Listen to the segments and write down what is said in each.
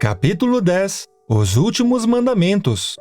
Capítulo 10 Os Últimos Mandamentos.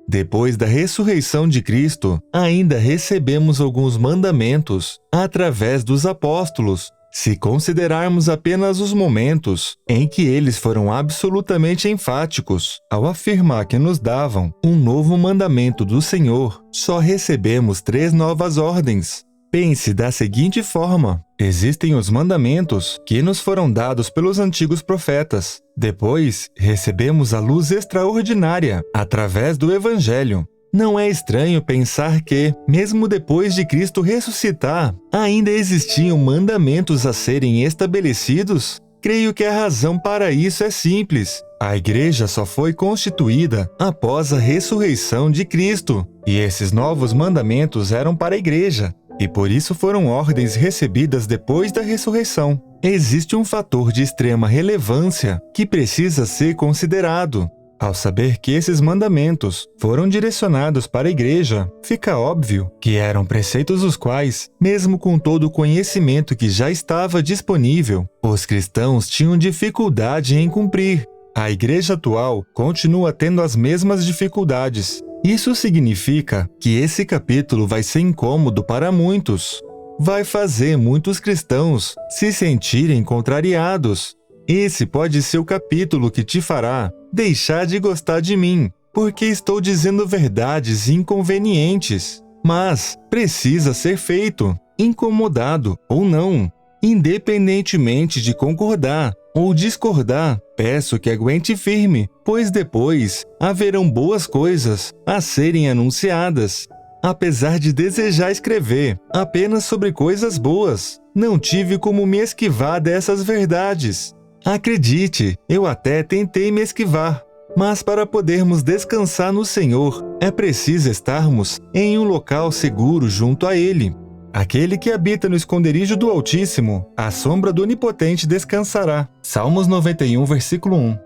Depois da ressurreição de Cristo, ainda recebemos alguns mandamentos através dos apóstolos, se considerarmos apenas os momentos em que eles foram absolutamente enfáticos ao afirmar que nos davam um novo mandamento do Senhor. Só recebemos 3 novas ordens. Pense da seguinte forma: existem os mandamentos que nos foram dados pelos antigos profetas. Depois, recebemos a luz extraordinária através do Evangelho. Não é estranho pensar que, mesmo depois de Cristo ressuscitar, ainda existiam mandamentos a serem estabelecidos? Creio que a razão para isso é simples. A igreja só foi constituída após a ressurreição de Cristo, e esses novos mandamentos eram para a igreja, e por isso foram ordens recebidas depois da ressurreição. Existe um fator de extrema relevância que precisa ser considerado. Ao saber que esses mandamentos foram direcionados para a igreja, fica óbvio que eram preceitos os quais, mesmo com todo o conhecimento que já estava disponível, os cristãos tinham dificuldade em cumprir. A igreja atual continua tendo as mesmas dificuldades. Isso significa que esse capítulo vai ser incômodo para muitos. Vai fazer muitos cristãos se sentirem contrariados. Esse pode ser o capítulo que te fará deixar de gostar de mim, porque estou dizendo verdades inconvenientes. Mas precisa ser feito, incomodado ou não. Independentemente de concordar ou discordar, peço que aguente firme, pois depois haverão boas coisas a serem anunciadas. Apesar de desejar escrever apenas sobre coisas boas, não tive como me esquivar dessas verdades. Acredite, eu até tentei me esquivar, mas para podermos descansar no Senhor, é preciso estarmos em um local seguro junto a Ele. Aquele que habita no esconderijo do Altíssimo, à sombra do Onipotente descansará. Salmos 91, versículo 1.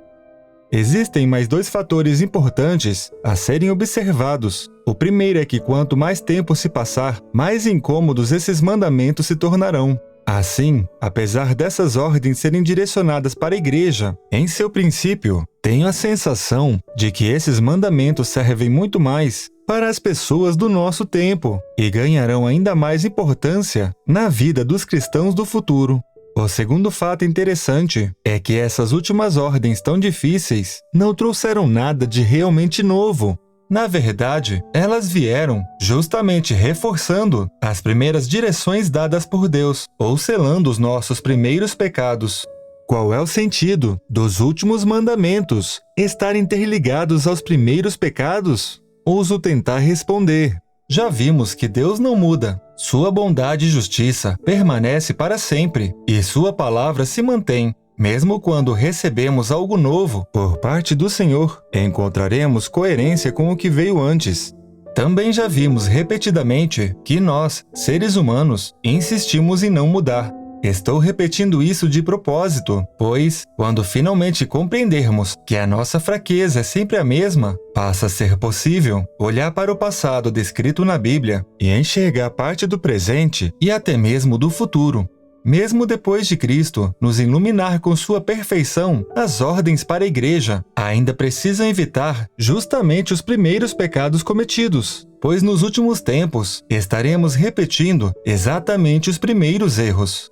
Existem mais 2 fatores importantes a serem observados. O primeiro é que quanto mais tempo se passar, mais incômodos esses mandamentos se tornarão. Assim, apesar dessas ordens serem direcionadas para a igreja, em seu princípio, tenho a sensação de que esses mandamentos servem muito mais para as pessoas do nosso tempo e ganharão ainda mais importância na vida dos cristãos do futuro. O segundo fato interessante é que essas últimas ordens tão difíceis não trouxeram nada de realmente novo. Na verdade, elas vieram justamente reforçando as primeiras direções dadas por Deus, ou selando os nossos primeiros pecados. Qual é o sentido dos últimos mandamentos estar interligados aos primeiros pecados? Ouso tentar responder. Já vimos que Deus não muda. Sua bondade e justiça permanece para sempre, e sua palavra se mantém. Mesmo quando recebemos algo novo por parte do Senhor, encontraremos coerência com o que veio antes. Também já vimos repetidamente que nós, seres humanos, insistimos em não mudar. Estou repetindo isso de propósito, pois, quando finalmente compreendermos que a nossa fraqueza é sempre a mesma, passa a ser possível olhar para o passado descrito na Bíblia e enxergar parte do presente e até mesmo do futuro. Mesmo depois de Cristo nos iluminar com sua perfeição, as ordens para a igreja ainda precisam evitar justamente os primeiros pecados cometidos, pois nos últimos tempos estaremos repetindo exatamente os primeiros erros.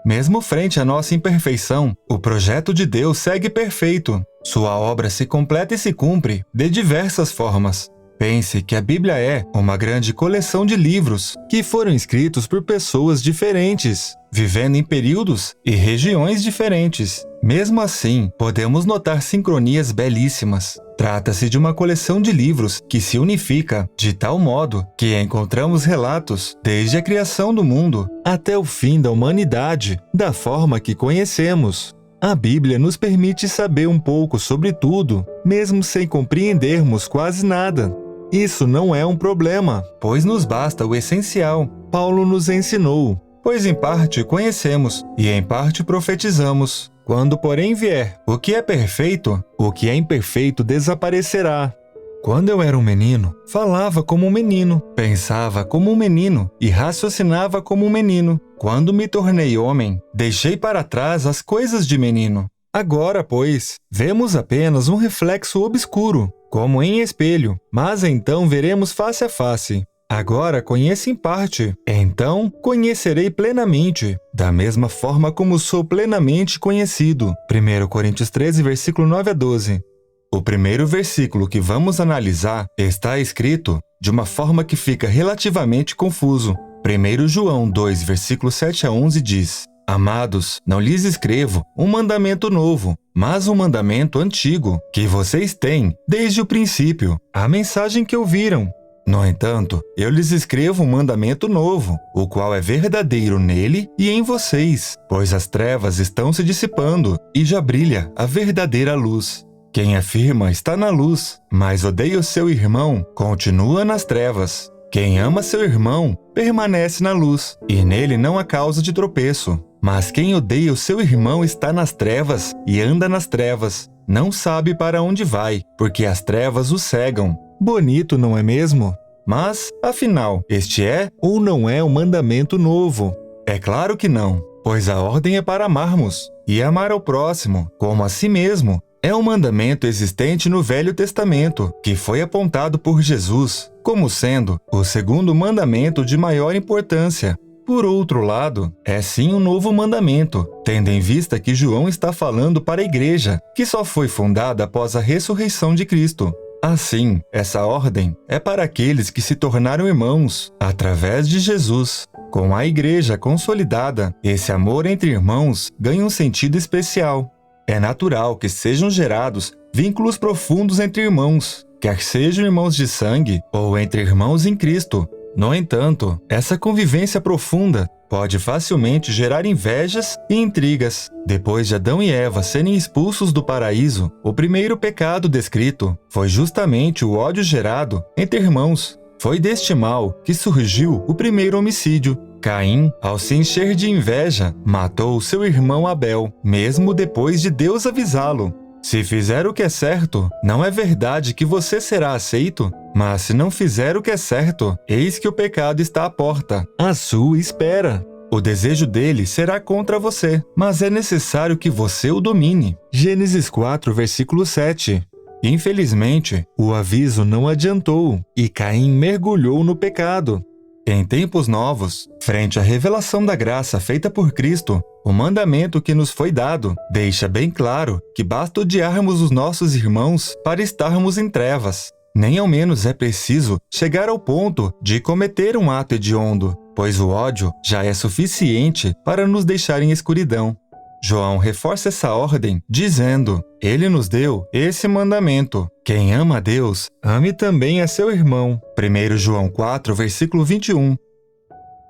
Mesmo frente à nossa imperfeição, o projeto de Deus segue perfeito. Sua obra se completa e se cumpre de diversas formas. Pense que a Bíblia é uma grande coleção de livros que foram escritos por pessoas diferentes, vivendo em períodos e regiões diferentes. Mesmo assim, podemos notar sincronias belíssimas. Trata-se de uma coleção de livros que se unifica de tal modo que encontramos relatos desde a criação do mundo até o fim da humanidade, da forma que conhecemos. A Bíblia nos permite saber um pouco sobre tudo, mesmo sem compreendermos quase nada. Isso não é um problema, pois nos basta o essencial. Paulo nos ensinou, pois em parte conhecemos e em parte profetizamos. Quando, porém, vier o que é perfeito, o que é imperfeito desaparecerá. Quando eu era um menino, falava como um menino, pensava como um menino e raciocinava como um menino. Quando me tornei homem, deixei para trás as coisas de menino. Agora, pois, vemos apenas um reflexo obscuro, como em espelho, mas então veremos face a face. Agora conheço em parte, então conhecerei plenamente, da mesma forma como sou plenamente conhecido. 1 Coríntios 13, versículo 9 a 12. O primeiro versículo que vamos analisar está escrito de uma forma que fica relativamente confuso. 1 João 2, versículo 7 a 11 diz: Amados, não lhes escrevo um mandamento novo, mas um mandamento antigo, que vocês têm desde o princípio, a mensagem que ouviram. No entanto, eu lhes escrevo um mandamento novo, o qual é verdadeiro nele e em vocês, pois as trevas estão se dissipando e já brilha a verdadeira luz. Quem afirma está na luz, mas odeia o seu irmão, continua nas trevas. Quem ama seu irmão permanece na luz, e nele não há causa de tropeço. Mas quem odeia o seu irmão está nas trevas e anda nas trevas. Não sabe para onde vai, porque as trevas o cegam. Bonito, não é mesmo? Mas, afinal, este é ou não é um mandamento novo? É claro que não, pois a ordem é para amarmos, e amar ao próximo, como a si mesmo, é um mandamento existente no Velho Testamento, que foi apontado por Jesus como sendo o segundo mandamento de maior importância. Por outro lado, é sim um novo mandamento, tendo em vista que João está falando para a igreja, que só foi fundada após a ressurreição de Cristo. Assim, essa ordem é para aqueles que se tornaram irmãos através de Jesus. Com a igreja consolidada, esse amor entre irmãos ganha um sentido especial. É natural que sejam gerados vínculos profundos entre irmãos, quer sejam irmãos de sangue ou entre irmãos em Cristo. No entanto, essa convivência profunda pode facilmente gerar invejas e intrigas. Depois de Adão e Eva serem expulsos do paraíso, o primeiro pecado descrito foi justamente o ódio gerado entre irmãos. Foi deste mal que surgiu o primeiro homicídio. Caim, ao se encher de inveja, matou seu irmão Abel, mesmo depois de Deus avisá-lo. Se fizer o que é certo, não é verdade que você será aceito? Mas se não fizer o que é certo, eis que o pecado está à porta, à sua espera. O desejo dele será contra você, mas é necessário que você o domine. Gênesis 4, versículo 7. Infelizmente, o aviso não adiantou, e Caim mergulhou no pecado. Em tempos novos, frente à revelação da graça feita por Cristo, o mandamento que nos foi dado deixa bem claro que basta odiarmos os nossos irmãos para estarmos em trevas. Nem ao menos é preciso chegar ao ponto de cometer um ato hediondo, pois o ódio já é suficiente para nos deixar em escuridão. João reforça essa ordem dizendo: Ele nos deu esse mandamento. Quem ama a Deus, ame também a seu irmão. 1 João 4, versículo 21.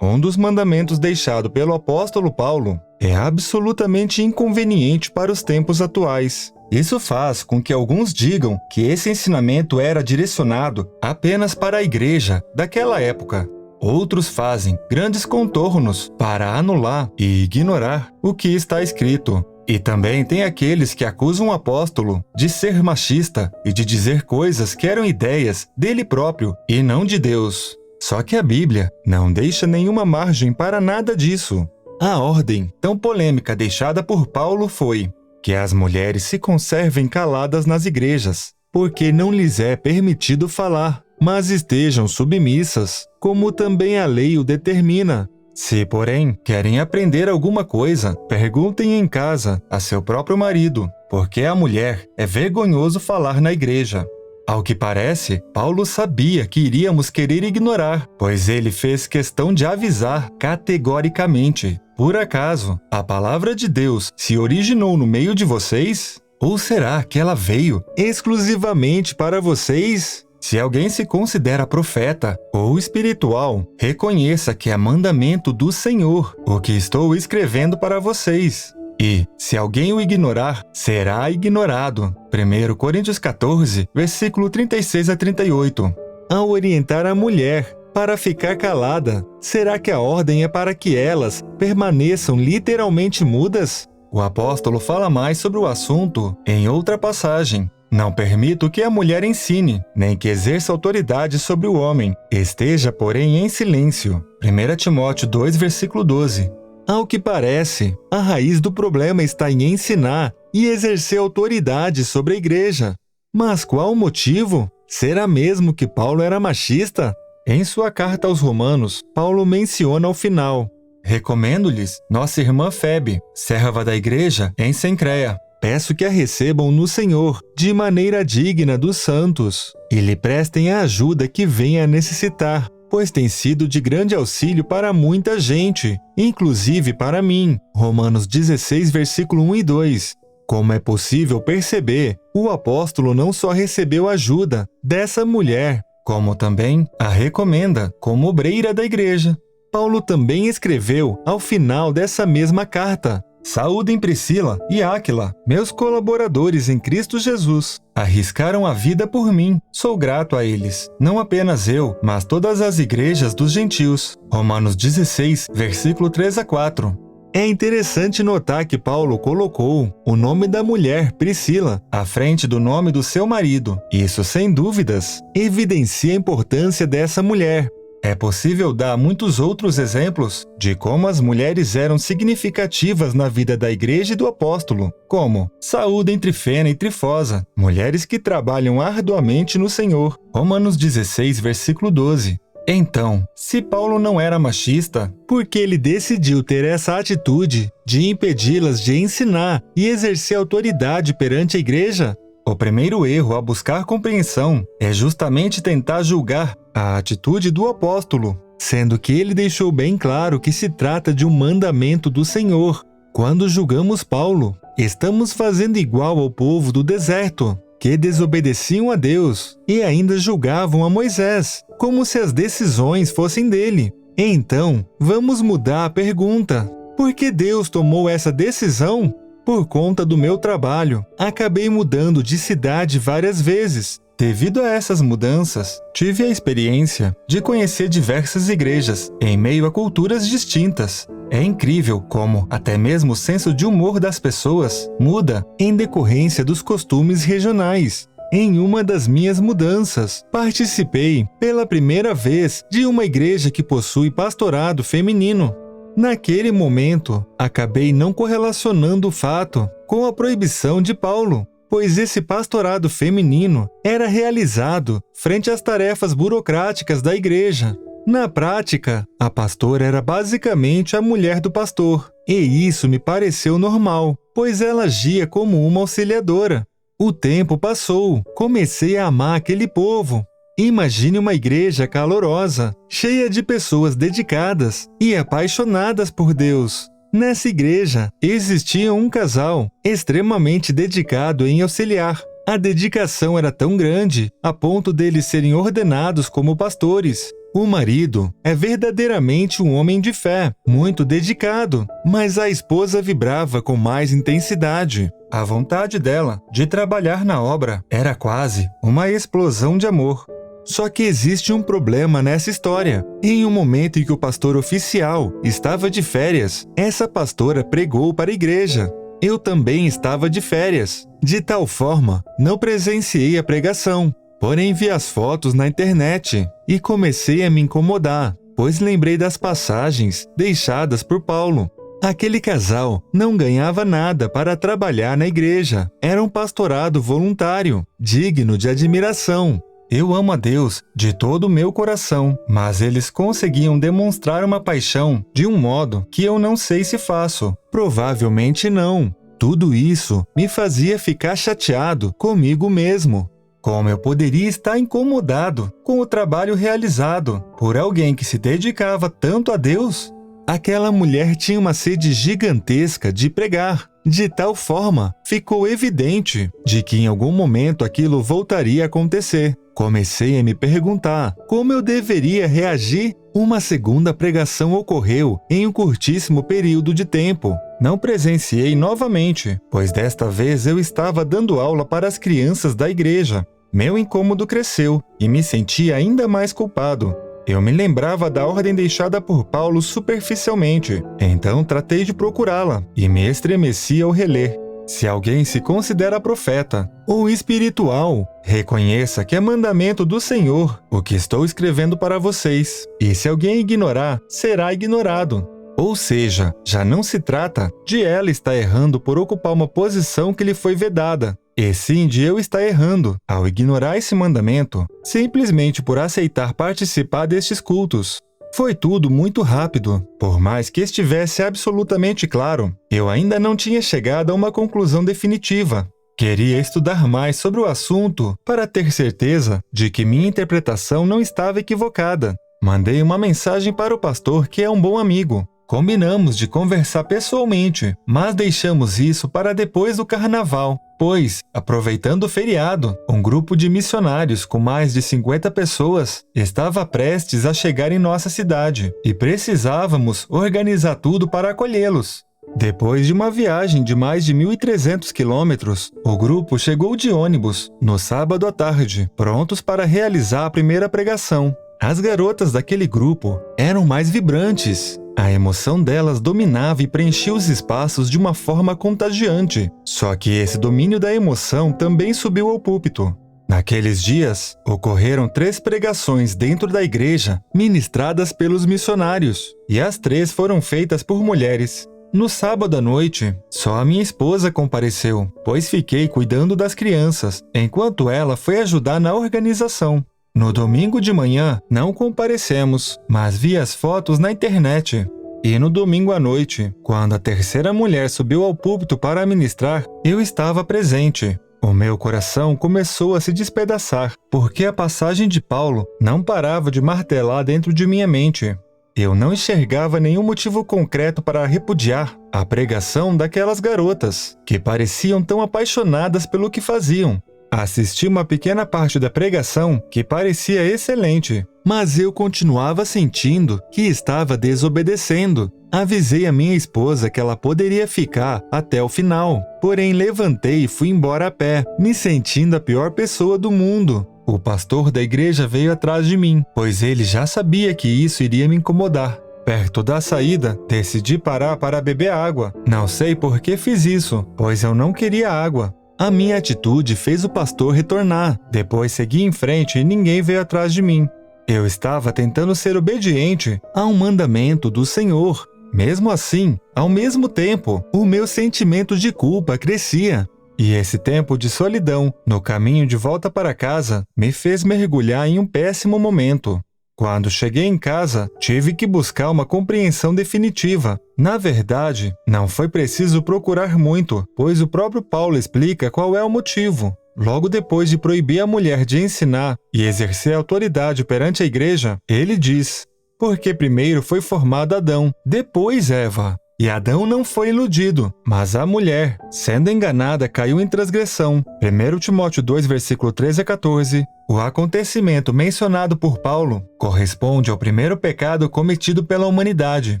Um dos mandamentos deixado pelo apóstolo Paulo é absolutamente inconveniente para os tempos atuais. Isso faz com que alguns digam que esse ensinamento era direcionado apenas para a igreja daquela época. Outros fazem grandes contornos para anular e ignorar o que está escrito. E também tem aqueles que acusam o apóstolo de ser machista e de dizer coisas que eram ideias dele próprio e não de Deus. Só que a Bíblia não deixa nenhuma margem para nada disso. A ordem tão polêmica deixada por Paulo foi que as mulheres se conservem caladas nas igrejas, porque não lhes é permitido falar, mas estejam submissas, como também a lei o determina. Se, porém, querem aprender alguma coisa, perguntem em casa a seu próprio marido, porque a mulher é vergonhoso falar na igreja. Ao que parece, Paulo sabia que iríamos querer ignorar, pois ele fez questão de avisar categoricamente. Por acaso, a palavra de Deus se originou no meio de vocês? Ou será que ela veio exclusivamente para vocês? Se alguém se considera profeta ou espiritual, reconheça que é mandamento do Senhor o que estou escrevendo para vocês. E, se alguém o ignorar, será ignorado. 1 Coríntios 14, versículo 36 a 38. Ao orientar a mulher para ficar calada, será que a ordem é para que elas permaneçam literalmente mudas? O apóstolo fala mais sobre o assunto em outra passagem. Não permito que a mulher ensine, nem que exerça autoridade sobre o homem. Esteja, porém, em silêncio. 1 Timóteo 2, versículo 12. Ao que parece, a raiz do problema está em ensinar e exercer autoridade sobre a igreja. Mas qual o motivo? Será mesmo que Paulo era machista? Em sua carta aos Romanos, Paulo menciona ao final: recomendo-lhes nossa irmã Febe, serva da igreja em Cencreia. Peço que a recebam no Senhor, de maneira digna dos santos, e lhe prestem a ajuda que venha a necessitar, pois tem sido de grande auxílio para muita gente, inclusive para mim. Romanos 16, versículo 1 e 2. Como é possível perceber, o apóstolo não só recebeu ajuda dessa mulher, como também a recomenda como obreira da igreja. Paulo também escreveu ao final dessa mesma carta: saúdem Priscila e Áquila, meus colaboradores em Cristo Jesus. Arriscaram a vida por mim. Sou grato a eles. Não apenas eu, mas todas as igrejas dos gentios. Romanos 16, versículo 3 a 4. É interessante notar que Paulo colocou o nome da mulher, Priscila, à frente do nome do seu marido. Isso, sem dúvidas, evidencia a importância dessa mulher. É possível dar muitos outros exemplos de como as mulheres eram significativas na vida da igreja e do apóstolo, como saúde Trifena e Trifosa, mulheres que trabalham arduamente no Senhor. Romanos 16, versículo 12. Então, se Paulo não era machista, por que ele decidiu ter essa atitude de impedi-las de ensinar e exercer autoridade perante a igreja? O primeiro erro a buscar compreensão é justamente tentar julgar a atitude do apóstolo, sendo que ele deixou bem claro que se trata de um mandamento do Senhor. Quando julgamos Paulo, estamos fazendo igual ao povo do deserto, que desobedeciam a Deus e ainda julgavam a Moisés, como se as decisões fossem dele. Então, vamos mudar a pergunta: por que Deus tomou essa decisão? Por conta do meu trabalho, acabei mudando de cidade várias vezes. Devido a essas mudanças, tive a experiência de conhecer diversas igrejas em meio a culturas distintas. É incrível como até mesmo o senso de humor das pessoas muda em decorrência dos costumes regionais. Em uma das minhas mudanças, participei pela primeira vez de uma igreja que possui pastorado feminino. Naquele momento, acabei não correlacionando o fato com a proibição de Paulo, pois esse pastorado feminino era realizado frente às tarefas burocráticas da igreja. Na prática, a pastora era basicamente a mulher do pastor, e isso me pareceu normal, pois ela agia como uma auxiliadora. O tempo passou, comecei a amar aquele povo. Imagine uma igreja calorosa, cheia de pessoas dedicadas e apaixonadas por Deus. Nessa igreja, existia um casal extremamente dedicado em auxiliar. A dedicação era tão grande, a ponto deles serem ordenados como pastores. O marido é verdadeiramente um homem de fé, muito dedicado, mas a esposa vibrava com mais intensidade. A vontade dela de trabalhar na obra era quase uma explosão de amor. Só que existe um problema nessa história. Em um momento em que o pastor oficial estava de férias, essa pastora pregou para a igreja. Eu também estava de férias. De tal forma, não presenciei a pregação, porém vi as fotos na internet e comecei a me incomodar, pois lembrei das passagens deixadas por Paulo. Aquele casal não ganhava nada para trabalhar na igreja. Era um pastorado voluntário, digno de admiração. Eu amo a Deus de todo o meu coração, mas eles conseguiam demonstrar uma paixão de um modo que eu não sei se faço. Provavelmente não. Tudo isso me fazia ficar chateado comigo mesmo. Como eu poderia estar incomodado com o trabalho realizado por alguém que se dedicava tanto a Deus? Aquela mulher tinha uma sede gigantesca de pregar. De tal forma, ficou evidente de que em algum momento aquilo voltaria a acontecer. Comecei a me perguntar como eu deveria reagir. Uma segunda pregação ocorreu em um curtíssimo período de tempo. Não presenciei novamente, pois desta vez eu estava dando aula para as crianças da igreja. Meu incômodo cresceu e me senti ainda mais culpado. Eu me lembrava da ordem deixada por Paulo superficialmente, então tratei de procurá-la e me estremeci ao reler. Se alguém se considera profeta ou espiritual, reconheça que é mandamento do Senhor o que estou escrevendo para vocês, e se alguém ignorar, será ignorado. Ou seja, já não se trata de ela estar errando por ocupar uma posição que lhe foi vedada, e sim de eu estar errando ao ignorar esse mandamento, simplesmente por aceitar participar destes cultos. Foi tudo muito rápido. Por mais que estivesse absolutamente claro, eu ainda não tinha chegado a uma conclusão definitiva. Queria estudar mais sobre o assunto para ter certeza de que minha interpretação não estava equivocada. Mandei uma mensagem para o pastor, que é um bom amigo. Combinamos de conversar pessoalmente, mas deixamos isso para depois do carnaval, pois, aproveitando o feriado, um grupo de missionários com mais de 50 pessoas estava prestes a chegar em nossa cidade e precisávamos organizar tudo para acolhê-los. Depois de uma viagem de mais de 1.300 quilômetros, o grupo chegou de ônibus no sábado à tarde, prontos para realizar a primeira pregação. As garotas daquele grupo eram mais vibrantes. A emoção delas dominava e preenchia os espaços de uma forma contagiante. Só que esse domínio da emoção também subiu ao púlpito. Naqueles dias, ocorreram 3 pregações dentro da igreja, ministradas pelos missionários, e as 3 foram feitas por mulheres. No sábado à noite, só a minha esposa compareceu, pois fiquei cuidando das crianças, enquanto ela foi ajudar na organização. No domingo de manhã, não comparecemos, mas vi as fotos na internet. E no domingo à noite, quando a terceira mulher subiu ao púlpito para ministrar, eu estava presente. O meu coração começou a se despedaçar, porque a passagem de Paulo não parava de martelar dentro de minha mente. Eu não enxergava nenhum motivo concreto para repudiar a pregação daquelas garotas, que pareciam tão apaixonadas pelo que faziam. Assisti uma pequena parte da pregação que parecia excelente, mas eu continuava sentindo que estava desobedecendo. Avisei a minha esposa que ela poderia ficar até o final, porém levantei e fui embora a pé, me sentindo a pior pessoa do mundo. O pastor da igreja veio atrás de mim, pois ele já sabia que isso iria me incomodar. Perto da saída, decidi parar para beber água. Não sei por que fiz isso, pois eu não queria água. A minha atitude fez o pastor retornar. Depois segui em frente e ninguém veio atrás de mim. Eu estava tentando ser obediente a um mandamento do Senhor. Mesmo assim, ao mesmo tempo, o meu sentimento de culpa crescia. E esse tempo de solidão, no caminho de volta para casa, me fez mergulhar em um péssimo momento. Quando cheguei em casa, tive que buscar uma compreensão definitiva. Na verdade, não foi preciso procurar muito, pois o próprio Paulo explica qual é o motivo. Logo depois de proibir a mulher de ensinar e exercer autoridade perante a igreja, ele diz: porque primeiro foi formado Adão, depois Eva. E Adão não foi iludido, mas a mulher, sendo enganada, caiu em transgressão. 1 Timóteo 2, versículo 13 a 14. O acontecimento mencionado por Paulo corresponde ao primeiro pecado cometido pela humanidade.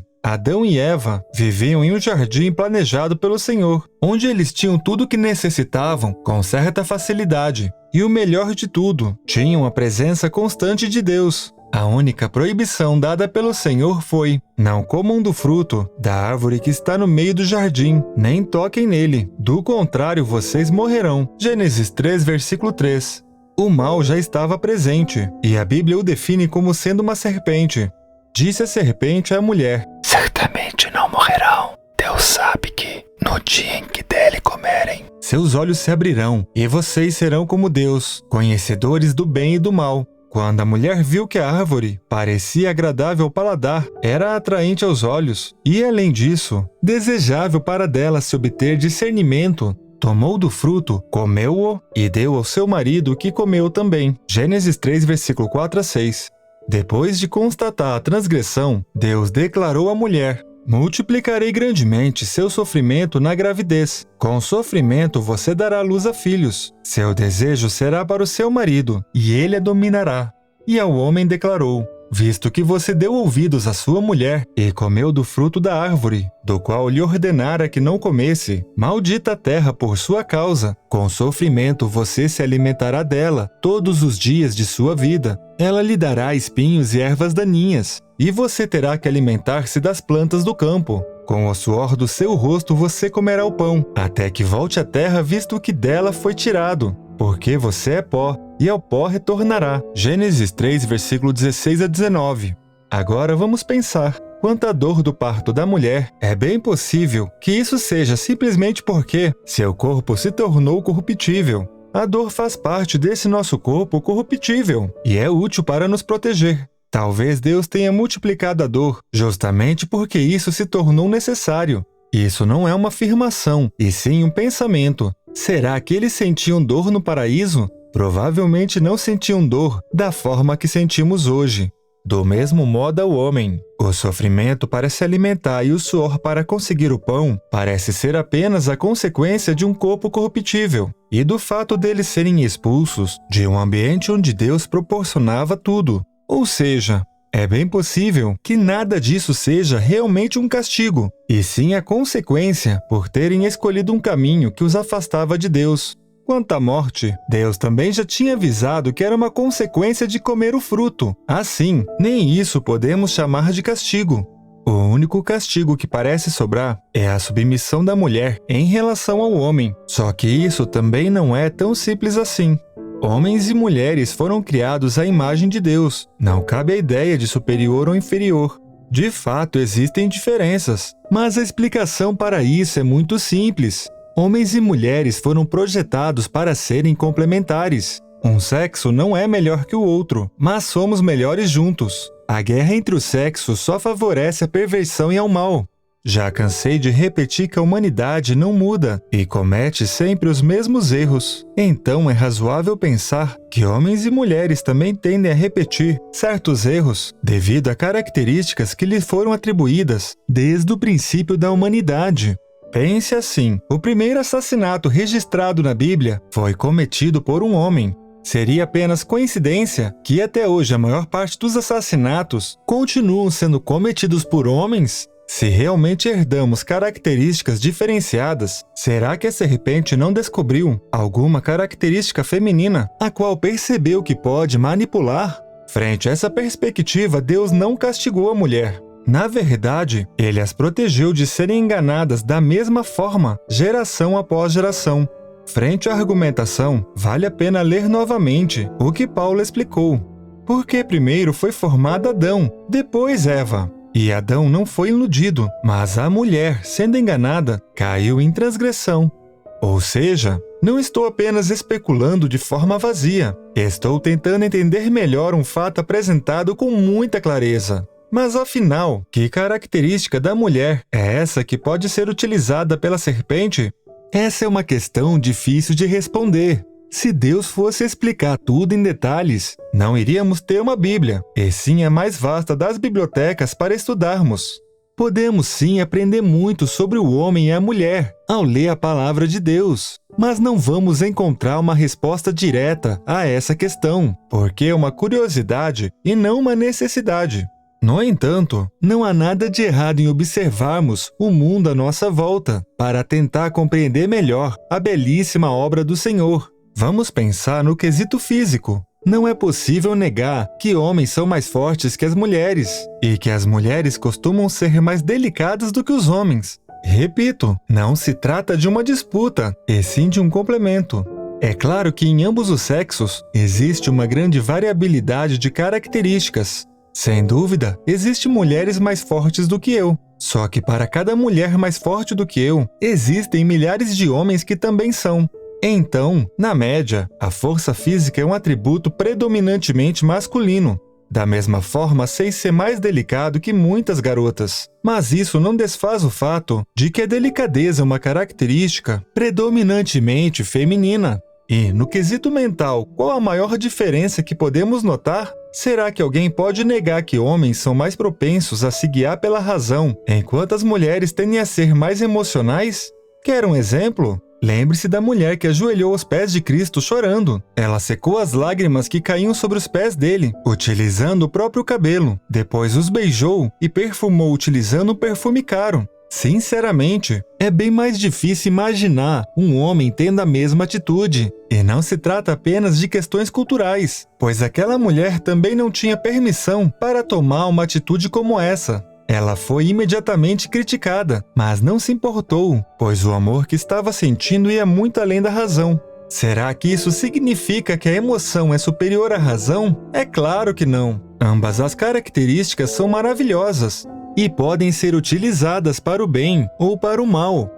Adão e Eva viviam em um jardim planejado pelo Senhor, onde eles tinham tudo o que necessitavam com certa facilidade. E o melhor de tudo, tinham a presença constante de Deus. A única proibição dada pelo Senhor foi: não comam do fruto da árvore que está no meio do jardim, nem toquem nele, do contrário vocês morrerão. Gênesis 3, versículo 3. O mal já estava presente, e a Bíblia o define como sendo uma serpente. Disse a serpente à mulher: certamente não morrerão. Deus sabe que, no dia em que dele comerem, seus olhos se abrirão, e vocês serão como Deus, conhecedores do bem e do mal. Quando a mulher viu que a árvore parecia agradável ao paladar, era atraente aos olhos e, além disso, desejável para dela se obter discernimento, tomou do fruto, comeu-o e deu ao seu marido, que comeu também. Gênesis 3, versículo 4 a 6. Depois de constatar a transgressão, Deus declarou à mulher: multiplicarei grandemente seu sofrimento na gravidez. Com sofrimento você dará luz a filhos. Seu desejo será para o seu marido, e ele a dominará. E ao homem declarou: visto que você deu ouvidos à sua mulher e comeu do fruto da árvore, do qual lhe ordenara que não comesse, maldita a terra por sua causa. Com sofrimento você se alimentará dela todos os dias de sua vida. Ela lhe dará espinhos e ervas daninhas, e você terá que alimentar-se das plantas do campo. Com o suor do seu rosto você comerá o pão, até que volte à terra, visto que dela foi tirado. Porque você é pó, e ao pó retornará. Gênesis 3, versículo 16 a 19. Agora vamos pensar. Quanto à dor do parto da mulher, é bem possível que isso seja simplesmente porque seu corpo se tornou corruptível. A dor faz parte desse nosso corpo corruptível e é útil para nos proteger. Talvez Deus tenha multiplicado a dor justamente porque isso se tornou necessário. Isso não é uma afirmação, e sim um pensamento. Será que eles sentiam dor no paraíso? Provavelmente não sentiam dor da forma que sentimos hoje. Do mesmo modo ao homem, o sofrimento para se alimentar e o suor para conseguir o pão parece ser apenas a consequência de um corpo corruptível e do fato deles serem expulsos de um ambiente onde Deus proporcionava tudo. Ou seja, é bem possível que nada disso seja realmente um castigo, e sim a consequência por terem escolhido um caminho que os afastava de Deus. Quanto à morte, Deus também já tinha avisado que era uma consequência de comer o fruto. Assim, nem isso podemos chamar de castigo. O único castigo que parece sobrar é a submissão da mulher em relação ao homem. Só que isso também não é tão simples assim. Homens e mulheres foram criados à imagem de Deus. Não cabe a ideia de superior ou inferior. De fato, existem diferenças, mas a explicação para isso é muito simples. Homens e mulheres foram projetados para serem complementares. Um sexo não é melhor que o outro, mas somos melhores juntos. A guerra entre os sexos só favorece a perversão e ao mal. Já cansei de repetir que a humanidade não muda e comete sempre os mesmos erros. Então é razoável pensar que homens e mulheres também tendem a repetir certos erros devido a características que lhes foram atribuídas desde o princípio da humanidade. Pense assim, o primeiro assassinato registrado na Bíblia foi cometido por um homem. Seria apenas coincidência que até hoje a maior parte dos assassinatos continuam sendo cometidos por homens? Se realmente herdamos características diferenciadas, será que a serpente não descobriu alguma característica feminina a qual percebeu que pode manipular? Frente a essa perspectiva, Deus não castigou a mulher. Na verdade, ele as protegeu de serem enganadas da mesma forma, geração após geração. Frente à argumentação, vale a pena ler novamente o que Paulo explicou. Porque primeiro foi formado Adão, depois Eva. E Adão não foi iludido, mas a mulher, sendo enganada, caiu em transgressão. Ou seja, não estou apenas especulando de forma vazia. Estou tentando entender melhor um fato apresentado com muita clareza. Mas afinal, que característica da mulher é essa que pode ser utilizada pela serpente? Essa é uma questão difícil de responder. Se Deus fosse explicar tudo em detalhes, não iríamos ter uma Bíblia, e sim a mais vasta das bibliotecas para estudarmos. Podemos sim aprender muito sobre o homem e a mulher ao ler a palavra de Deus, mas não vamos encontrar uma resposta direta a essa questão, porque é uma curiosidade e não uma necessidade. No entanto, não há nada de errado em observarmos o mundo à nossa volta para tentar compreender melhor a belíssima obra do Senhor. Vamos pensar no quesito físico. Não é possível negar que homens são mais fortes que as mulheres e que as mulheres costumam ser mais delicadas do que os homens. Repito, não se trata de uma disputa, e sim de um complemento. É claro que em ambos os sexos existe uma grande variabilidade de características. Sem dúvida, existem mulheres mais fortes do que eu. Só que para cada mulher mais forte do que eu, existem milhares de homens que também são. Então, na média, a força física é um atributo predominantemente masculino. Da mesma forma, sei ser mais delicado que muitas garotas. Mas isso não desfaz o fato de que a delicadeza é uma característica predominantemente feminina. E, no quesito mental, qual a maior diferença que podemos notar? Será que alguém pode negar que homens são mais propensos a se guiar pela razão, enquanto as mulheres tendem a ser mais emocionais? Quer um exemplo? Lembre-se da mulher que ajoelhou aos pés de Cristo chorando. Ela secou as lágrimas que caíam sobre os pés dele, utilizando o próprio cabelo. Depois os beijou e perfumou utilizando um perfume caro. Sinceramente, é bem mais difícil imaginar um homem tendo a mesma atitude. E não se trata apenas de questões culturais, pois aquela mulher também não tinha permissão para tomar uma atitude como essa. Ela foi imediatamente criticada, mas não se importou, pois o amor que estava sentindo ia muito além da razão. Será que isso significa que a emoção é superior à razão? É claro que não. Ambas as características são maravilhosas. e podem ser utilizadas para o bem ou para o mal.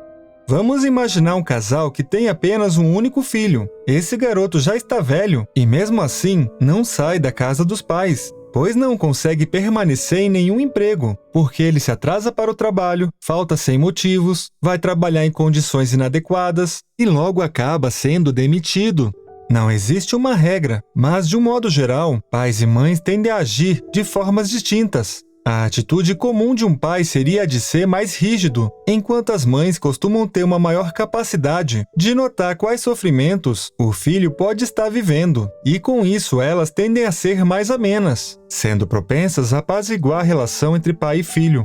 Vamos imaginar um casal que tem apenas um único filho. Esse garoto já está velho e, mesmo assim, não sai da casa dos pais, pois não consegue permanecer em nenhum emprego, porque ele se atrasa para o trabalho, falta sem motivos, vai trabalhar em condições inadequadas e logo acaba sendo demitido. Não existe uma regra, mas, de um modo geral, pais e mães tendem a agir de formas distintas. A atitude comum de um pai seria a de ser mais rígido, enquanto as mães costumam ter uma maior capacidade de notar quais sofrimentos o filho pode estar vivendo, e com isso elas tendem a ser mais amenas, sendo propensas a apaziguar a relação entre pai e filho.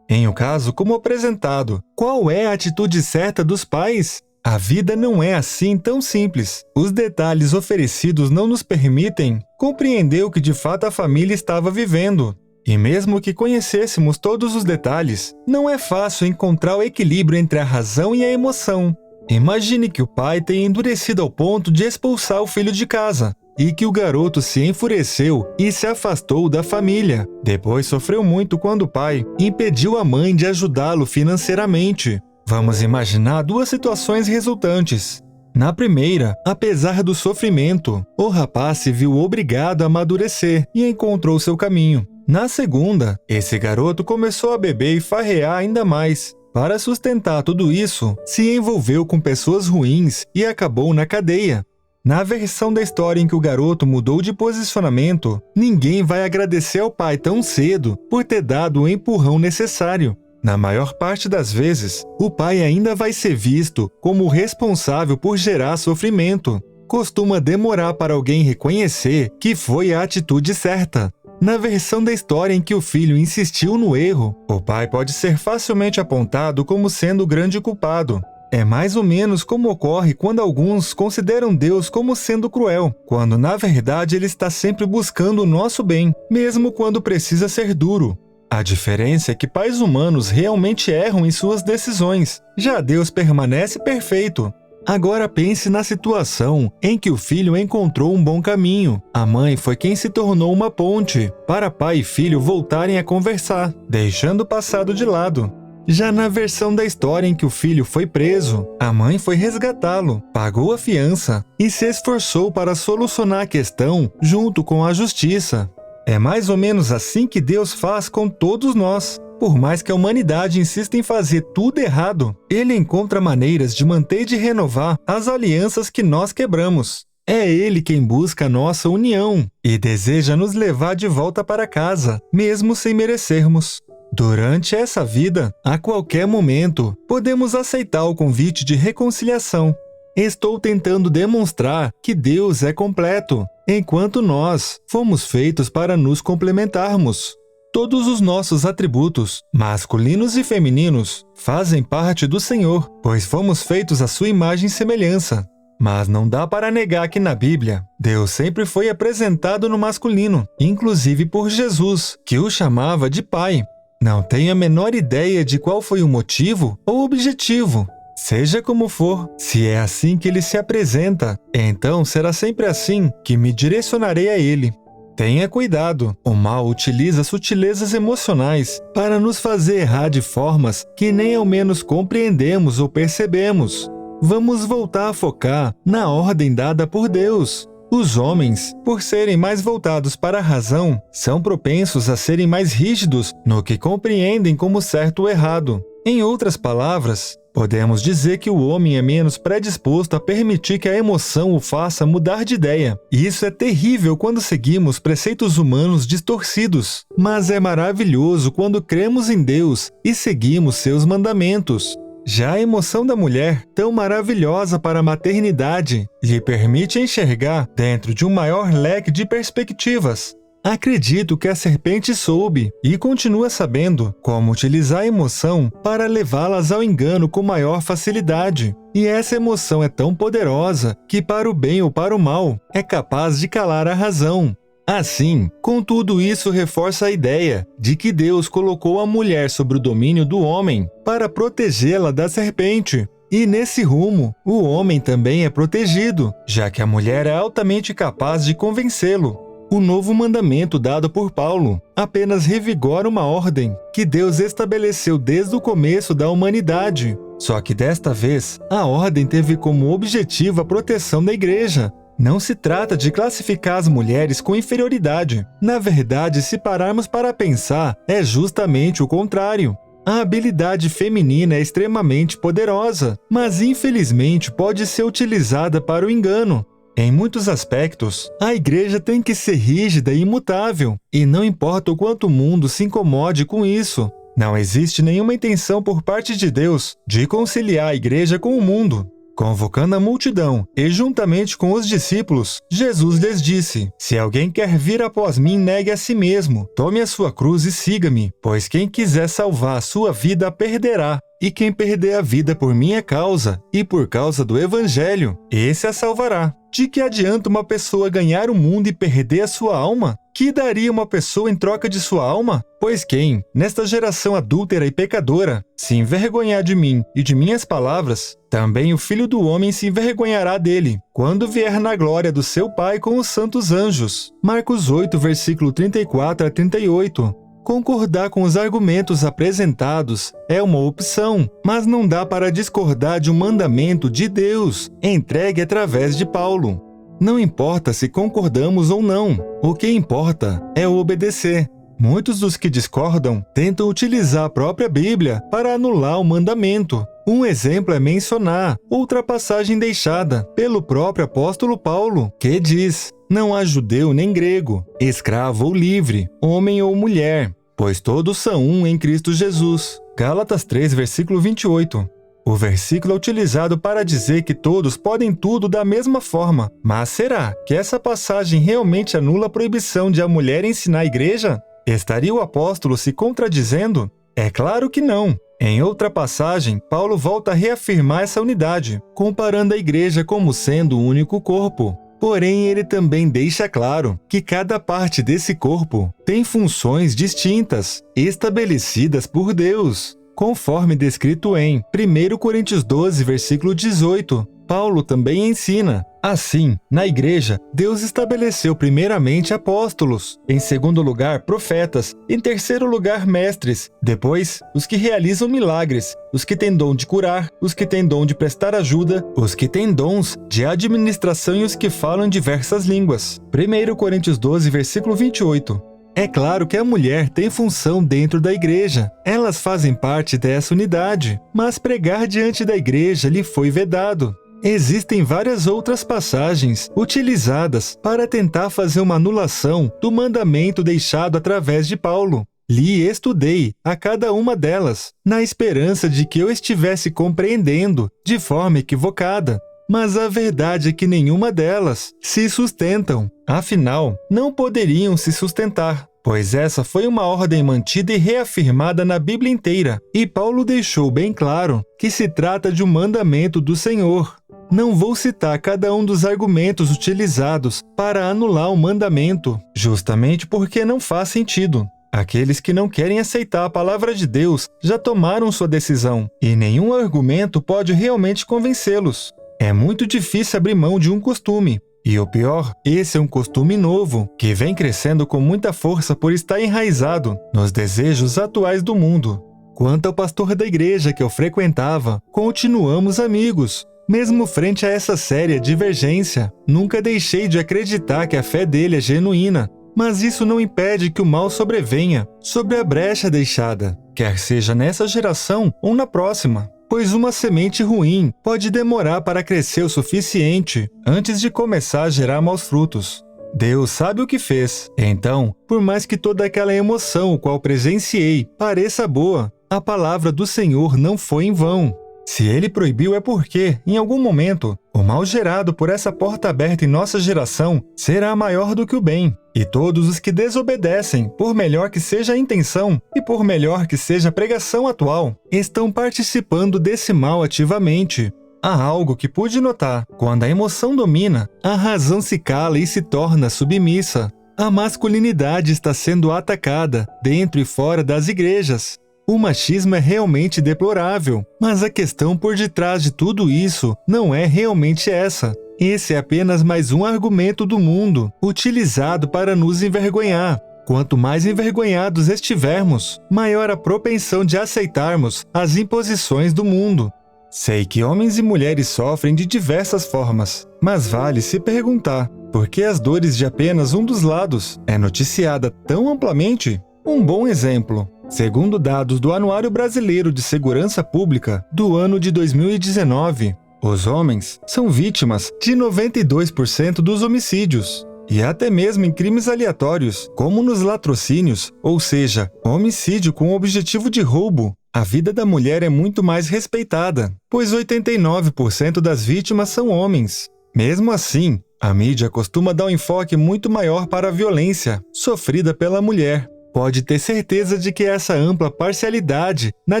Em um caso como apresentado, qual é a atitude certa dos pais? A vida não é assim tão simples. Os detalhes oferecidos não nos permitem compreender o que de fato a família estava vivendo. E mesmo que conhecêssemos todos os detalhes, não é fácil encontrar o equilíbrio entre a razão e a emoção. Imagine que o pai tenha endurecido ao ponto de expulsar o filho de casa, e que o garoto se enfureceu e se afastou da família. Depois sofreu muito quando o pai impediu a mãe de ajudá-lo financeiramente. Vamos imaginar duas situações resultantes. Na primeira, apesar do sofrimento, o rapaz se viu obrigado a amadurecer e encontrou seu caminho. Na segunda, esse garoto começou a beber e farrear ainda mais. Para sustentar tudo isso, se envolveu com pessoas ruins e acabou na cadeia. Na versão da história em que o garoto mudou de posicionamento, ninguém vai agradecer ao pai tão cedo por ter dado o empurrão necessário. Na maior parte das vezes, o pai ainda vai ser visto como o responsável por gerar sofrimento. Costuma demorar para alguém reconhecer que foi a atitude certa. Na versão da história em que o filho insistiu no erro, o pai pode ser facilmente apontado como sendo o grande culpado. É mais ou menos como ocorre quando alguns consideram Deus como sendo cruel, quando na verdade ele está sempre buscando o nosso bem, mesmo quando precisa ser duro. A diferença é que pais humanos realmente erram em suas decisões, já Deus permanece perfeito. Agora pense na situação em que o filho encontrou um bom caminho. A mãe foi quem se tornou uma ponte para pai e filho voltarem a conversar, deixando o passado de lado. Já na versão da história em que o filho foi preso, a mãe foi resgatá-lo, pagou a fiança e se esforçou para solucionar a questão junto com a justiça. É mais ou menos assim que Deus faz com todos nós. Por mais que a humanidade insista em fazer tudo errado, Ele encontra maneiras de manter e de renovar as alianças que nós quebramos. É Ele quem busca a nossa união e deseja nos levar de volta para casa, mesmo sem merecermos. Durante essa vida, a qualquer momento, podemos aceitar o convite de reconciliação. Estou tentando demonstrar que Deus é completo, enquanto nós fomos feitos para nos complementarmos. Todos os nossos atributos, masculinos e femininos, fazem parte do Senhor, pois fomos feitos à sua imagem e semelhança. Mas não dá para negar que na Bíblia, Deus sempre foi apresentado no masculino, inclusive por Jesus, que o chamava de Pai. Não tenho a menor ideia de qual foi o motivo ou objetivo. Seja como for, se é assim que ele se apresenta, então será sempre assim que me direcionarei a ele. Tenha cuidado, o mal utiliza sutilezas emocionais para nos fazer errar de formas que nem ao menos compreendemos ou percebemos. Vamos voltar a focar na ordem dada por Deus. Os homens, por serem mais voltados para a razão, são propensos a serem mais rígidos no que compreendem como certo ou errado. Em outras palavras, podemos dizer que o homem é menos predisposto a permitir que a emoção o faça mudar de ideia. E isso é terrível quando seguimos preceitos humanos distorcidos, mas é maravilhoso quando cremos em Deus e seguimos seus mandamentos. Já a emoção da mulher, tão maravilhosa para a maternidade, lhe permite enxergar dentro de um maior leque de perspectivas. Acredito que a serpente soube e continua sabendo como utilizar a emoção para levá-las ao engano com maior facilidade. E essa emoção é tão poderosa que, para o bem ou para o mal, é capaz de calar a razão. Assim, com tudo isso reforça a ideia de que Deus colocou a mulher sob o domínio do homem para protegê-la da serpente. E nesse rumo, o homem também é protegido, já que a mulher é altamente capaz de convencê-lo. O novo mandamento dado por Paulo apenas revigora uma ordem que Deus estabeleceu desde o começo da humanidade. Só que desta vez, a ordem teve como objetivo a proteção da igreja. Não se trata de classificar as mulheres com inferioridade. Na verdade, se pararmos para pensar, é justamente o contrário. A habilidade feminina é extremamente poderosa, mas infelizmente pode ser utilizada para o engano. Em muitos aspectos, a igreja tem que ser rígida e imutável, e não importa o quanto o mundo se incomode com isso. Não existe nenhuma intenção por parte de Deus de conciliar a igreja com o mundo. Convocando a multidão e juntamente com os discípulos, Jesus lhes disse: "Se alguém quer vir após mim, negue a si mesmo, tome a sua cruz e siga-me, pois quem quiser salvar a sua vida a perderá, e quem perder a vida por minha causa e por causa do Evangelho, esse a salvará. De que adianta uma pessoa ganhar o mundo e perder a sua alma? Que daria uma pessoa em troca de sua alma? Pois quem, nesta geração adúltera e pecadora, se envergonhar de mim e de minhas palavras, também o Filho do Homem se envergonhará dele, quando vier na glória do seu Pai com os santos anjos." Marcos 8, versículo 34 a 38. Concordar com os argumentos apresentados é uma opção, mas não dá para discordar de um mandamento de Deus, entregue através de Paulo. Não importa se concordamos ou não, o que importa é obedecer. Muitos dos que discordam tentam utilizar a própria Bíblia para anular o mandamento. Um exemplo é mencionar outra passagem deixada pelo próprio apóstolo Paulo, que diz: "Não há judeu nem grego, escravo ou livre, homem ou mulher, pois todos são um em Cristo Jesus." Gálatas 3, versículo 28. O versículo é utilizado para dizer que todos podem tudo da mesma forma. Mas será que essa passagem realmente anula a proibição de a mulher ensinar a igreja? Estaria o apóstolo se contradizendo? É claro que não. Em outra passagem, Paulo volta a reafirmar essa unidade, comparando a igreja como sendo um único corpo. Porém, ele também deixa claro que cada parte desse corpo tem funções distintas, estabelecidas por Deus, conforme descrito em 1 Coríntios 12, versículo 18. Paulo também ensina: assim, na igreja, Deus estabeleceu primeiramente apóstolos, em segundo lugar profetas, em terceiro lugar mestres, depois os que realizam milagres, os que têm dom de curar, os que têm dom de prestar ajuda, os que têm dons de administração e os que falam diversas línguas. 1 Coríntios 12, versículo 28. É claro que a mulher tem função dentro da igreja. Elas fazem parte dessa unidade, mas pregar diante da igreja lhe foi vedado. Existem várias outras passagens utilizadas para tentar fazer uma anulação do mandamento deixado através de Paulo. Li e estudei a cada uma delas, na esperança de que eu estivesse compreendendo de forma equivocada. Mas a verdade é que nenhuma delas se sustentam. Afinal, não poderiam se sustentar, pois essa foi uma ordem mantida e reafirmada na Bíblia inteira, e Paulo deixou bem claro que se trata de um mandamento do Senhor. Não vou citar cada um dos argumentos utilizados para anular o mandamento, justamente porque não faz sentido. Aqueles que não querem aceitar a palavra de Deus já tomaram sua decisão, e nenhum argumento pode realmente convencê-los. É muito difícil abrir mão de um costume. E o pior, esse é um costume novo, que vem crescendo com muita força por estar enraizado nos desejos atuais do mundo. Quanto ao pastor da igreja que eu frequentava, continuamos amigos. Mesmo frente a essa séria divergência, nunca deixei de acreditar que a fé dele é genuína. Mas isso não impede que o mal sobrevenha sobre a brecha deixada, quer seja nessa geração ou na próxima. Pois uma semente ruim pode demorar para crescer o suficiente antes de começar a gerar maus frutos. Deus sabe o que fez. Então, por mais que toda aquela emoção o qual presenciei pareça boa, a palavra do Senhor não foi em vão. Se ele proibiu é porque, em algum momento, o mal gerado por essa porta aberta em nossa geração será maior do que o bem. E todos os que desobedecem, por melhor que seja a intenção e por melhor que seja a pregação atual, estão participando desse mal ativamente. Há algo que pude notar: quando a emoção domina, a razão se cala e se torna submissa. A masculinidade está sendo atacada, dentro e fora das igrejas. O machismo é realmente deplorável, mas a questão por detrás de tudo isso não é realmente essa. Esse é apenas mais um argumento do mundo, utilizado para nos envergonhar. Quanto mais envergonhados estivermos, maior a propensão de aceitarmos as imposições do mundo. Sei que homens e mulheres sofrem de diversas formas, mas vale se perguntar, por que as dores de apenas um dos lados é noticiada tão amplamente? Um bom exemplo. Segundo dados do Anuário Brasileiro de Segurança Pública do ano de 2019, os homens são vítimas de 92% dos homicídios, e até mesmo em crimes aleatórios, como nos latrocínios, ou seja, homicídio com o objetivo de roubo. A vida da mulher é muito mais respeitada, pois 89% das vítimas são homens. Mesmo assim, a mídia costuma dar um enfoque muito maior para a violência sofrida pela mulher. Pode ter certeza de que essa ampla parcialidade na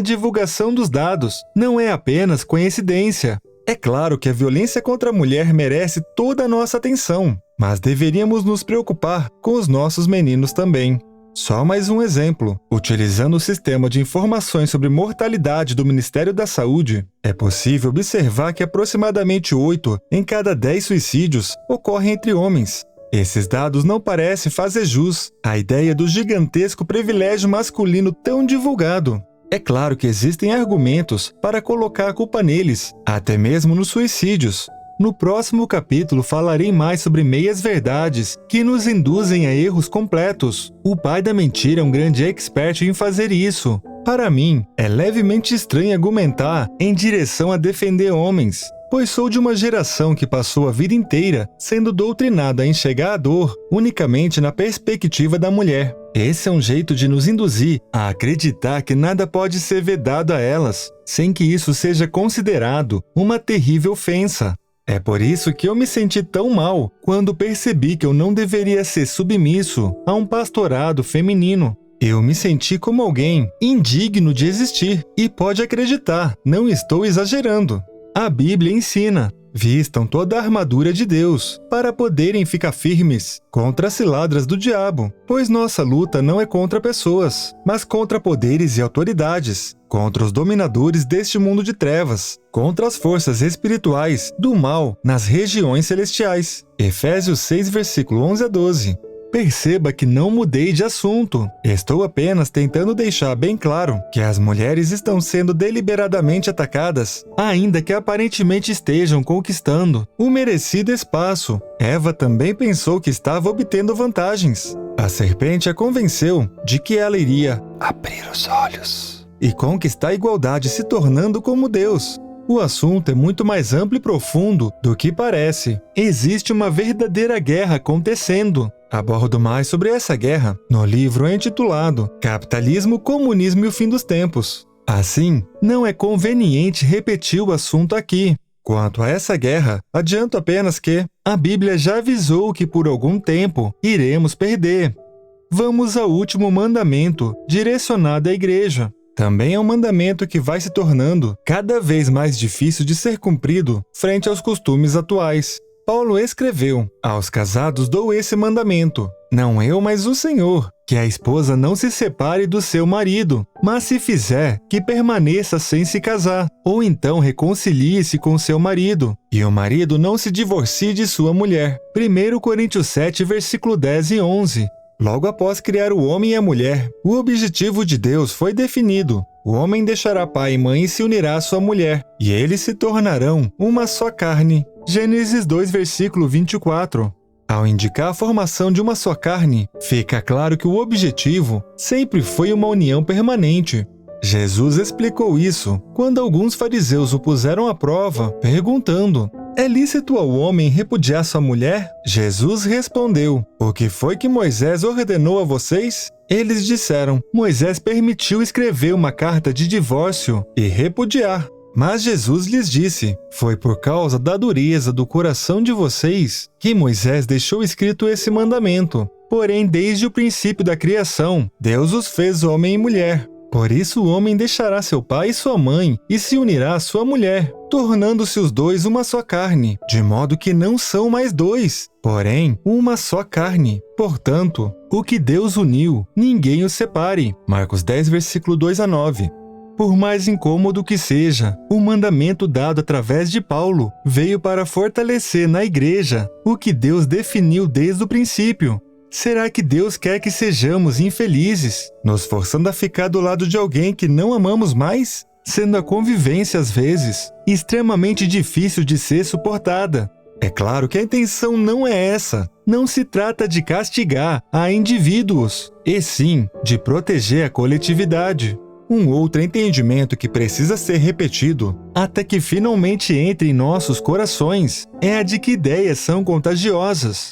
divulgação dos dados não é apenas coincidência. É claro que a violência contra a mulher merece toda a nossa atenção, mas deveríamos nos preocupar com os nossos meninos também. Só mais um exemplo. Utilizando o sistema de informações sobre mortalidade do Ministério da Saúde, é possível observar que aproximadamente 8 em cada 10 suicídios ocorrem entre homens. Esses dados não parecem fazer jus à ideia do gigantesco privilégio masculino tão divulgado. É claro que existem argumentos para colocar a culpa neles, até mesmo nos suicídios. No próximo capítulo falarei mais sobre meias-verdades que nos induzem a erros completos. O pai da mentira é um grande expert em fazer isso. Para mim, é levemente estranho argumentar em direção a defender homens, pois sou de uma geração que passou a vida inteira sendo doutrinada a enxergar a dor unicamente na perspectiva da mulher. Esse é um jeito de nos induzir a acreditar que nada pode ser vedado a elas, sem que isso seja considerado uma terrível ofensa. É por isso que eu me senti tão mal quando percebi que eu não deveria ser submisso a um pastorado feminino. Eu me senti como alguém indigno de existir, e pode acreditar, não estou exagerando. A Bíblia ensina: vistam toda a armadura de Deus, para poderem ficar firmes contra as ciladas do diabo, pois nossa luta não é contra pessoas, mas contra poderes e autoridades, contra os dominadores deste mundo de trevas, contra as forças espirituais do mal nas regiões celestiais. Efésios 6, versículo 11 a 12. Perceba que não mudei de assunto. Estou apenas tentando deixar bem claro que as mulheres estão sendo deliberadamente atacadas, ainda que aparentemente estejam conquistando o merecido espaço. Eva também pensou que estava obtendo vantagens. A serpente a convenceu de que ela iria abrir os olhos e conquistar a igualdade, se tornando como Deus. O assunto é muito mais amplo e profundo do que parece. Existe uma verdadeira guerra acontecendo. Abordo mais sobre essa guerra no livro intitulado Capitalismo, Comunismo e o Fim dos Tempos. Assim, não é conveniente repetir o assunto aqui. Quanto a essa guerra, adianto apenas que a Bíblia já avisou que por algum tempo iremos perder. Vamos ao último mandamento, direcionado à igreja. Também é um mandamento que vai se tornando cada vez mais difícil de ser cumprido frente aos costumes atuais. Paulo escreveu: aos casados dou esse mandamento, não eu, mas o Senhor, que a esposa não se separe do seu marido, mas se fizer, que permaneça sem se casar, ou então reconcilie-se com seu marido, e o marido não se divorcie de sua mulher. 1 Coríntios 7, versículo 10 e 11. Logo após criar o homem e a mulher, o objetivo de Deus foi definido. O homem deixará pai e mãe e se unirá à sua mulher, e eles se tornarão uma só carne. Gênesis 2, versículo 24. Ao indicar a formação de uma só carne, fica claro que o objetivo sempre foi uma união permanente. Jesus explicou isso quando alguns fariseus o puseram à prova, perguntando: é lícito ao homem repudiar sua mulher? Jesus respondeu: o que foi que Moisés ordenou a vocês? Eles disseram: Moisés permitiu escrever uma carta de divórcio e repudiar. Mas Jesus lhes disse: foi por causa da dureza do coração de vocês que Moisés deixou escrito esse mandamento. Porém, desde o princípio da criação, Deus os fez homem e mulher. Por isso o homem deixará seu pai e sua mãe e se unirá à sua mulher, tornando-se os dois uma só carne, de modo que não são mais dois, porém uma só carne. Portanto, o que Deus uniu, ninguém o separe. Marcos 10, versículo 2 a 9. Por mais incômodo que seja, o mandamento dado através de Paulo veio para fortalecer na igreja o que Deus definiu desde o princípio. Será que Deus quer que sejamos infelizes, nos forçando a ficar do lado de alguém que não amamos mais? Sendo a convivência, às vezes, extremamente difícil de ser suportada. É claro que a intenção não é essa. Não se trata de castigar a indivíduos, e sim de proteger a coletividade. Um outro entendimento que precisa ser repetido, até que finalmente entre em nossos corações, é a de que ideias são contagiosas.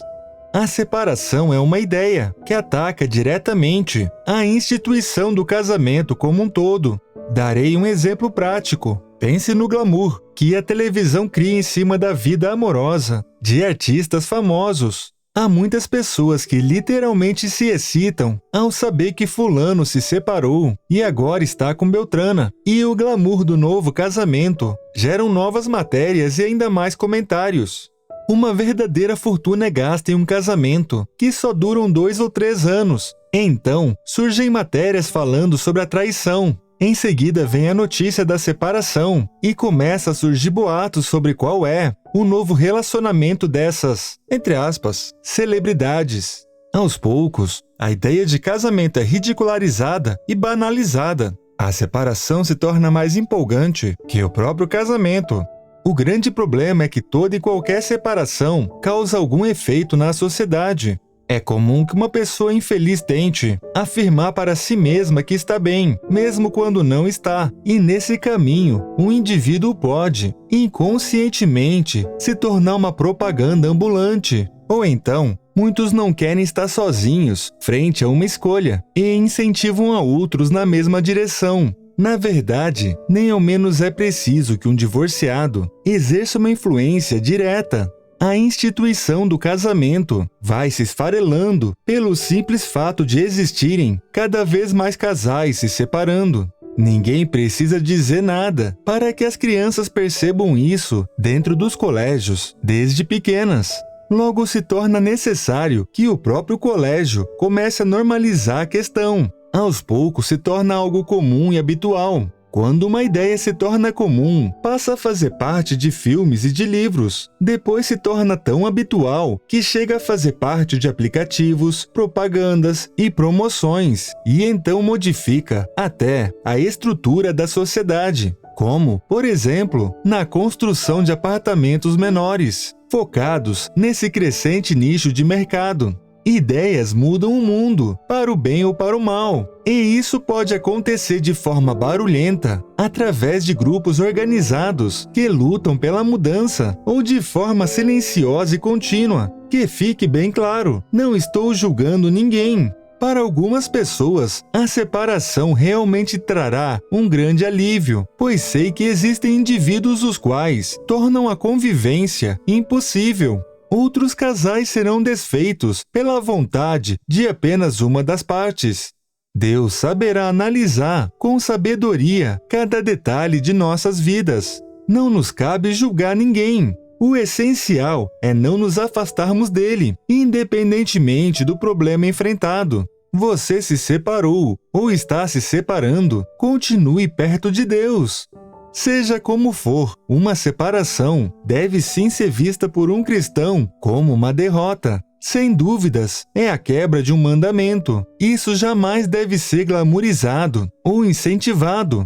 A separação é uma ideia que ataca diretamente a instituição do casamento como um todo. Darei um exemplo prático. Pense no glamour que a televisão cria em cima da vida amorosa de artistas famosos. Há muitas pessoas que literalmente se excitam ao saber que fulano se separou e agora está com Beltrana. E o glamour do novo casamento geram novas matérias e ainda mais comentários. Uma verdadeira fortuna é gasta em um casamento que só duram 2 ou 3 anos. Então, surgem matérias falando sobre a traição. Em seguida vem a notícia da separação e começa a surgir boatos sobre qual é o novo relacionamento dessas, entre aspas, celebridades. Aos poucos, a ideia de casamento é ridicularizada e banalizada. A separação se torna mais empolgante que o próprio casamento. O grande problema é que toda e qualquer separação causa algum efeito na sociedade. É comum que uma pessoa infeliz tente afirmar para si mesma que está bem, mesmo quando não está. E nesse caminho, um indivíduo pode, inconscientemente, se tornar uma propaganda ambulante. Ou então, muitos não querem estar sozinhos frente a uma escolha e incentivam a outros na mesma direção. Na verdade, nem ao menos é preciso que um divorciado exerça uma influência direta. A instituição do casamento vai se esfarelando pelo simples fato de existirem cada vez mais casais se separando. Ninguém precisa dizer nada para que as crianças percebam isso dentro dos colégios, desde pequenas. Logo se torna necessário que o próprio colégio comece a normalizar a questão. Aos poucos se torna algo comum e habitual. Quando uma ideia se torna comum, passa a fazer parte de filmes e de livros. Depois se torna tão habitual que chega a fazer parte de aplicativos, propagandas e promoções, e então modifica até a estrutura da sociedade, como, por exemplo, na construção de apartamentos menores, focados nesse crescente nicho de mercado. Ideias mudam o mundo, para o bem ou para o mal, e isso pode acontecer de forma barulhenta, através de grupos organizados que lutam pela mudança, ou de forma silenciosa e contínua. Que fique bem claro, não estou julgando ninguém. Para algumas pessoas, a separação realmente trará um grande alívio, pois sei que existem indivíduos os quais tornam a convivência impossível. Outros casais serão desfeitos pela vontade de apenas uma das partes. Deus saberá analisar com sabedoria cada detalhe de nossas vidas. Não nos cabe julgar ninguém. O essencial é não nos afastarmos dele, independentemente do problema enfrentado. Você se separou ou está se separando, continue perto de Deus. Seja como for, uma separação deve sim ser vista por um cristão como uma derrota. Sem dúvidas, é a quebra de um mandamento. Isso jamais deve ser glamourizado ou incentivado.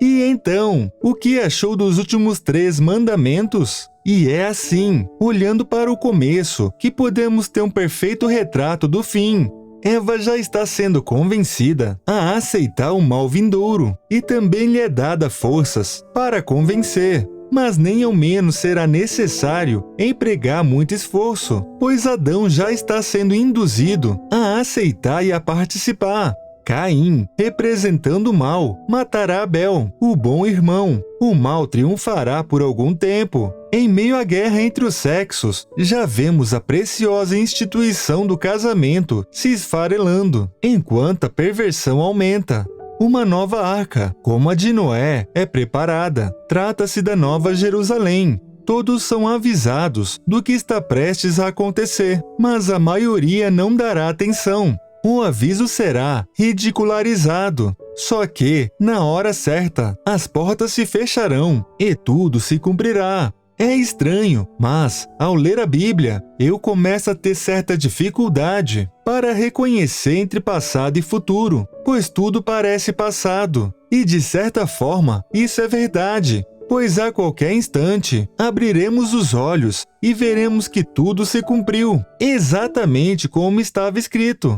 E então, o que achou dos últimos 3 mandamentos? E é assim, olhando para o começo, que podemos ter um perfeito retrato do fim. Eva já está sendo convencida a aceitar o mal vindouro, e também lhe é dada forças para convencer. Mas nem ao menos será necessário empregar muito esforço, pois Adão já está sendo induzido a aceitar e a participar. Caim, representando o mal, matará Abel, o bom irmão. O mal triunfará por algum tempo. Em meio à guerra entre os sexos, já vemos a preciosa instituição do casamento se esfarelando, enquanto a perversão aumenta. Uma nova arca, como a de Noé, é preparada. Trata-se da Nova Jerusalém. Todos são avisados do que está prestes a acontecer, mas a maioria não dará atenção. O aviso será ridicularizado. Só que, na hora certa, as portas se fecharão e tudo se cumprirá. É estranho, mas, ao ler a Bíblia, eu começo a ter certa dificuldade para reconhecer entre passado e futuro, pois tudo parece passado. E, de certa forma, isso é verdade, pois a qualquer instante abriremos os olhos e veremos que tudo se cumpriu, exatamente como estava escrito.